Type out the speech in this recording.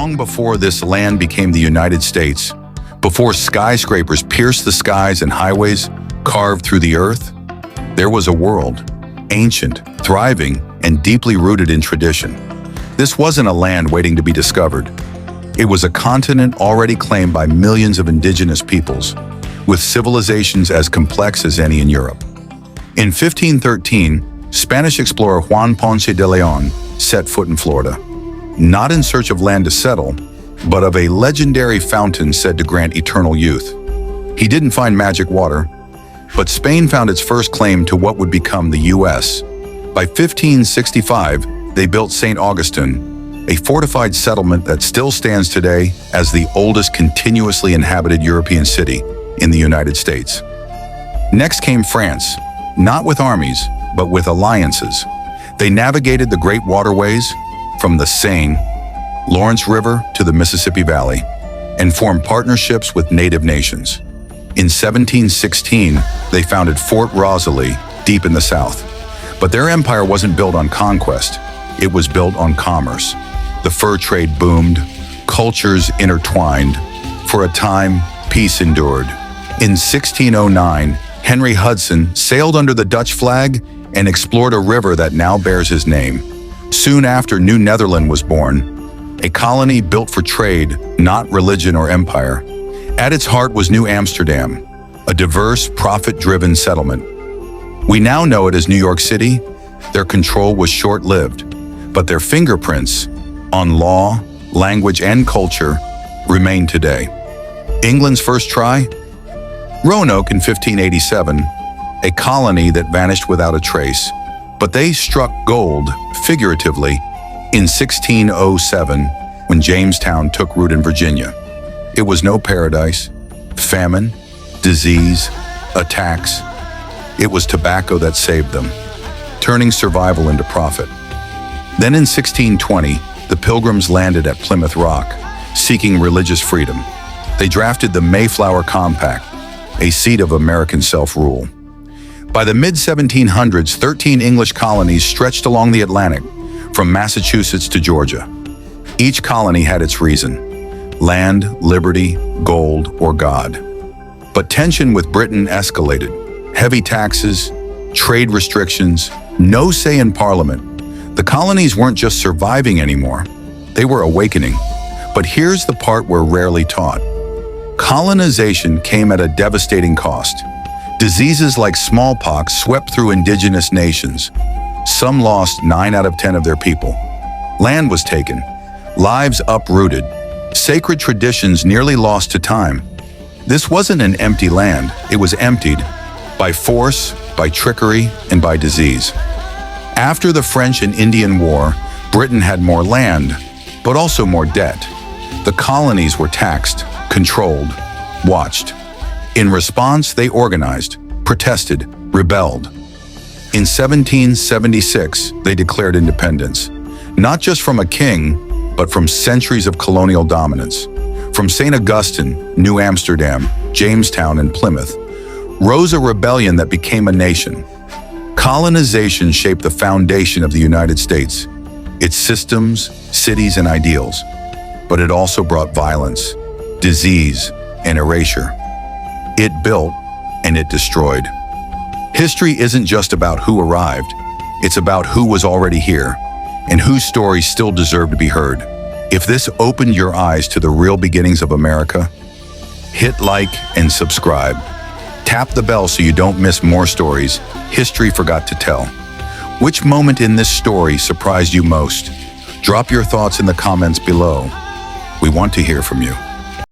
Long before this land became the United States, before skyscrapers pierced the skies and highways carved through the earth, there was a world, ancient, thriving, and deeply rooted in tradition. This wasn't a land waiting to be discovered. It was a continent already claimed by millions of indigenous peoples, with civilizations as complex as any in Europe. In 1513, Spanish explorer Juan Ponce de León set foot in Florida, not in search of land to settle, but of a legendary fountain said to grant eternal youth. He didn't find magic water, but Spain found its first claim to what would become the U.S. By 1565, they built St. Augustine, a fortified settlement that still stands today as the oldest continuously inhabited European city in the United States. Next came France, not with armies, but with alliances. They navigated the great waterways from the Seine, Lawrence River to the Mississippi Valley, and formed partnerships with native nations. In 1716, they founded Fort Rosalie, deep in the south. But their empire wasn't built on conquest, it was built on commerce. The fur trade boomed, cultures intertwined. For a time, peace endured. In 1609, Henry Hudson sailed under the Dutch flag and explored a river that now bears his name. Soon after, New Netherland was born, a colony built for trade, not religion or empire. At its heart was New Amsterdam, a diverse, profit-driven settlement. We now know it as New York City. Their control was short-lived, but their fingerprints on law, language, and culture remain today. England's first try? Roanoke in 1587, a colony that vanished without a trace, but they struck gold, figuratively, in 1607 when Jamestown took root in Virginia. It was no paradise. Famine, disease, attacks. It was tobacco that saved them, turning survival into profit. Then in 1620, the Pilgrims landed at Plymouth Rock, seeking religious freedom. They drafted the Mayflower Compact, a seed of American self-rule. By the mid-1700s, 13 English colonies stretched along the Atlantic, from Massachusetts to Georgia. Each colony had its reason: land, liberty, gold, or God. But tension with Britain escalated. Heavy taxes, trade restrictions, no say in Parliament. The colonies weren't just surviving anymore, they were awakening. But here's the part we're rarely taught. Colonization came at a devastating cost. Diseases like smallpox swept through indigenous nations. Some lost 9 out of 10 of their people. Land was taken, lives uprooted, sacred traditions nearly lost to time. This wasn't an empty land, it was emptied by force, by trickery, and by disease. After the French and Indian War, Britain had more land, but also more debt. The colonies were taxed, controlled, watched. In response, they organized, protested, rebelled. In 1776, they declared independence, not just from a king, but from centuries of colonial dominance. From St. Augustine, New Amsterdam, Jamestown, and Plymouth, rose a rebellion that became a nation. Colonization shaped the foundation of the United States, its systems, cities, and ideals. But it also brought violence, disease, and erasure. It built and it destroyed. History isn't just about who arrived, it's about who was already here and whose stories still deserve to be heard. If this opened your eyes to the real beginnings of America, hit like and subscribe. Tap the bell so you don't miss more stories history forgot to tell. Which moment in this story surprised you most? Drop your thoughts in the comments below. We want to hear from you.